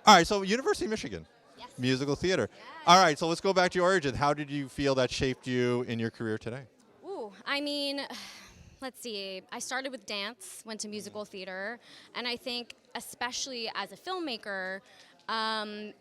All right, so University of Michigan, Yes. musical theater. Yes. All right, so let's go back to your origin. How did you feel that shaped you in your career today? Ooh, I mean, let's see. I started with dance, went to musical theater, and I think, especially as a filmmaker,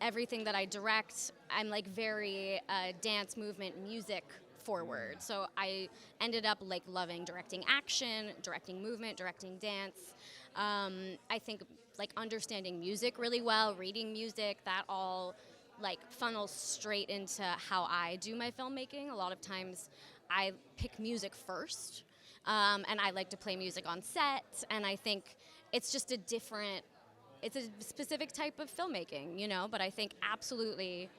everything that I direct, I'm like very dance, movement, music forward. So I ended up like loving directing action, directing movement, directing dance. I think like understanding music really well, reading music, that all like funnels straight into how I do my filmmaking. A lot of times I pick music first, and I like to play music on set, and I think it's just it's a specific type of filmmaking, you know, but I think absolutely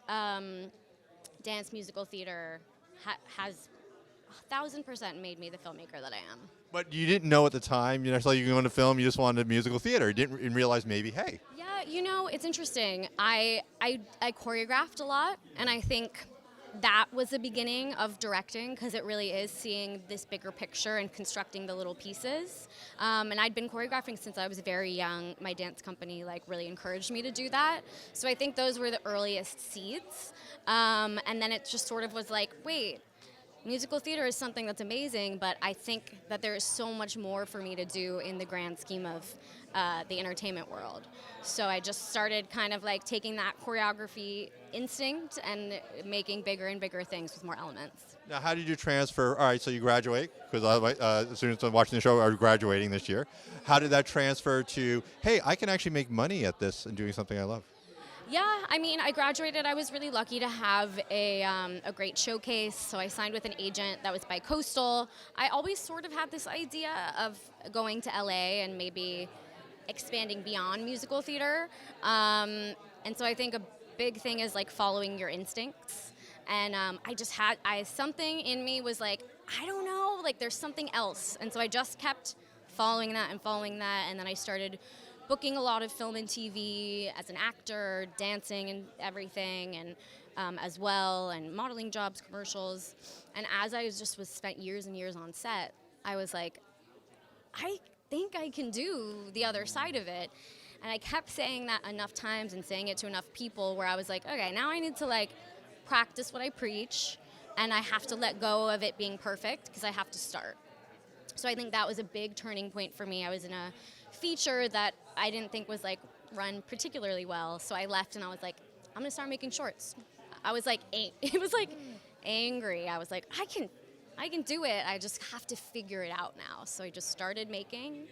dance musical theater has 1,000% made me the filmmaker that I am. But you didn't know at the time, you know, so you go into film, you just wanted musical theater. You didn't realize maybe, hey. Yeah, you know, it's interesting. I choreographed a lot, and I think that was the beginning of directing because it really is seeing this bigger picture and constructing the little pieces. And I'd been choreographing since I was very young. My dance company like really encouraged me to do that. So I think those were the earliest seeds. And then it just sort of was like, wait, musical theater is something that's amazing, but I think that there is so much more for me to do in the grand scheme of the entertainment world. So I just started kind of like taking that choreography instinct and making bigger and bigger things with more elements. Now, how did you transfer? All right, so you graduate, because students watching the show are graduating this year. How did that transfer to, hey, I can actually make money at this and doing something I love? Yeah, I mean, I graduated. I was really lucky to have a great showcase. So I signed with an agent that was bi-coastal. I always sort of had this idea of going to LA and maybe expanding beyond musical theater. And so I think a big thing is like following your instincts. And something in me was like, I don't know, like there's something else. And so I just kept following that. And then I started booking a lot of film and TV as an actor, dancing and everything, and as well, and modeling jobs, commercials. And as I was spent years and years on set, I was like, I think I can do the other side of it. And I kept saying that enough times and saying it to enough people where I was like, okay, now I need to like practice what I preach, and I have to let go of it being perfect because I have to start. So I think that was a big turning point for me. I was in a feature that I didn't think was like run particularly well, so I left and I was like, I'm gonna start making shorts. I was like, it was like angry. I was like, I can do it. I just have to figure it out now. So I just started making,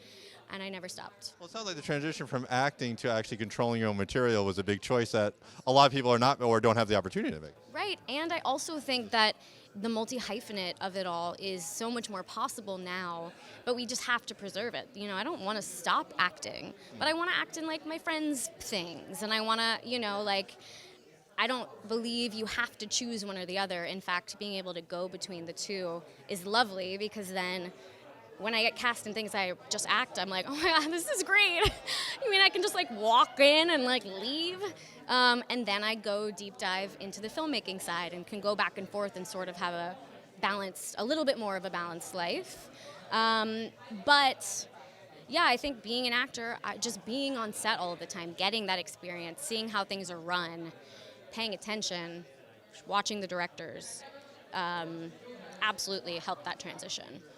and I never stopped. Well, it sounds like the transition from acting to actually controlling your own material was a big choice that a lot of people are not or don't have the opportunity to make. Right, and I also think that the multi-hyphenate of it all is so much more possible now, but we just have to preserve it. You know, I don't want to stop acting, but I want to act in like my friends' things, and I want to, you know, like, I don't believe you have to choose one or the other. In fact, being able to go between the two is lovely, because then when I get cast in things I just act, I'm like, oh my God, this is great. I mean, I can just like walk in and like leave. And then I go deep dive into the filmmaking side and can go back and forth and sort of have a little bit more of a balanced life. But yeah, I think being an actor, just being on set all of the time, getting that experience, seeing how things are run, paying attention, watching the directors, absolutely helped that transition.